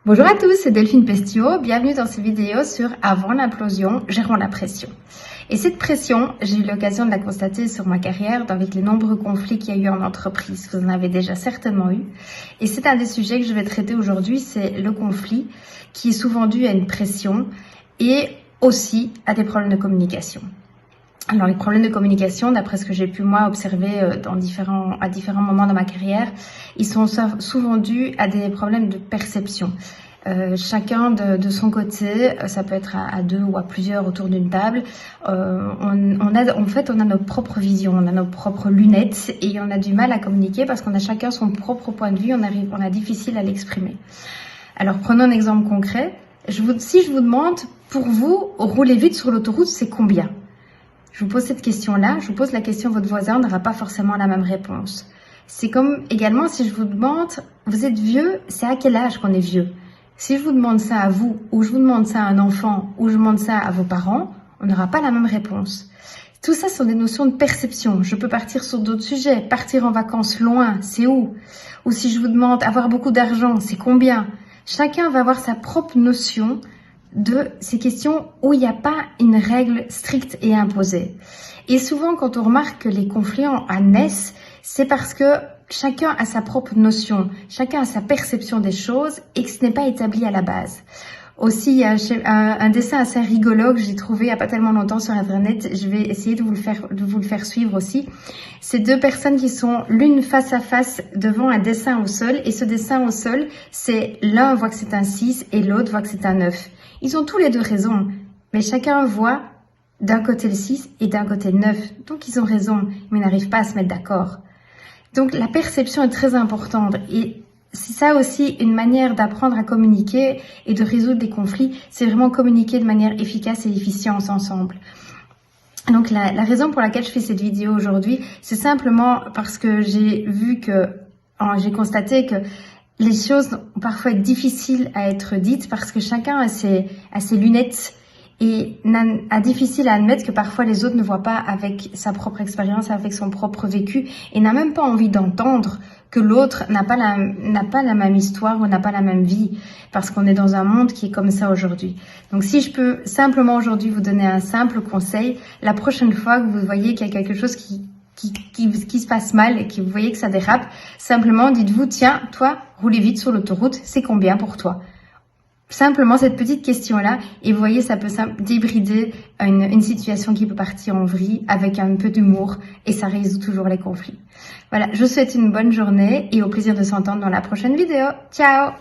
Bonjour à tous, c'est Delphine Pestio. Bienvenue dans cette vidéo sur Avant l'implosion, gérons la pression. Et cette pression, j'ai eu l'occasion de la constater sur ma carrière avec les nombreux conflits qu'il y a eu en entreprise. Vous en avez déjà certainement eu. Et c'est un des sujets que je vais traiter aujourd'hui, c'est le conflit qui est souvent dû à une pression et aussi à des problèmes de communication. Alors les problèmes de communication, d'après ce que j'ai pu moi observer à différents moments de ma carrière, ils sont souvent dus à des problèmes de perception. Chacun de son côté, ça peut être à deux ou à plusieurs autour d'une table, on a notre propre vision, on a nos propres lunettes et on a du mal à communiquer parce qu'on a chacun son propre point de vue, on a difficile à l'exprimer. Alors prenons un exemple concret. Si je vous demande, pour vous, rouler vite sur l'autoroute, c'est combien ? Je vous pose cette question-là, je vous pose la question, votre voisin n'aura pas forcément la même réponse. C'est comme également si je vous demande, vous êtes vieux, c'est à quel âge qu'on est vieux? Si je vous demande ça à vous, ou je vous demande ça à un enfant, ou je demande ça à vos parents, on n'aura pas la même réponse. Tout ça sont des notions de perception. Je peux partir sur d'autres sujets, partir en vacances loin, c'est où? Ou si je vous demande avoir beaucoup d'argent, c'est combien? Chacun va avoir sa propre notion de ces questions où il n'y a pas une règle stricte et imposée. Et souvent, quand on remarque que les conflits naissent, c'est parce que chacun a sa propre notion, chacun a sa perception des choses et que ce n'est pas établi à la base. Aussi, il y a un dessin assez rigolo que j'ai trouvé il n'y a pas tellement longtemps sur Internet. Je vais essayer de vous le faire suivre aussi. C'est deux personnes qui sont l'une face à face devant un dessin au sol. Et ce dessin au sol, c'est l'un voit que c'est un 6 et l'autre voit que c'est un 9. Ils ont tous les deux raison, mais chacun voit d'un côté le 6 et d'un côté le 9. Donc ils ont raison, mais ils n'arrivent pas à se mettre d'accord. Donc la perception est très importante et c'est ça aussi une manière d'apprendre à communiquer et de résoudre des conflits, c'est vraiment communiquer de manière efficace et efficiente ensemble. Donc la raison pour laquelle je fais cette vidéo aujourd'hui, c'est simplement parce que j'ai constaté que les choses ont parfois être difficiles à être dites parce que chacun a ses lunettes et a difficile à admettre que parfois les autres ne voient pas avec sa propre expérience, avec son propre vécu et n'a même pas envie d'entendre que l'autre n'a pas la même histoire ou n'a pas la même vie parce qu'on est dans un monde qui est comme ça aujourd'hui. Donc si je peux simplement aujourd'hui vous donner un simple conseil, la prochaine fois que vous voyez qu'il y a quelque chose qui se passe mal et que vous voyez que ça dérape, simplement dites-vous, tiens, toi, rouler vite sur l'autoroute, c'est combien pour toi? Simplement cette petite question-là, et vous voyez, ça peut débrider une situation qui peut partir en vrille avec un peu d'humour, et ça résout toujours les conflits. Voilà, je vous souhaite une bonne journée, et au plaisir de s'entendre dans la prochaine vidéo. Ciao!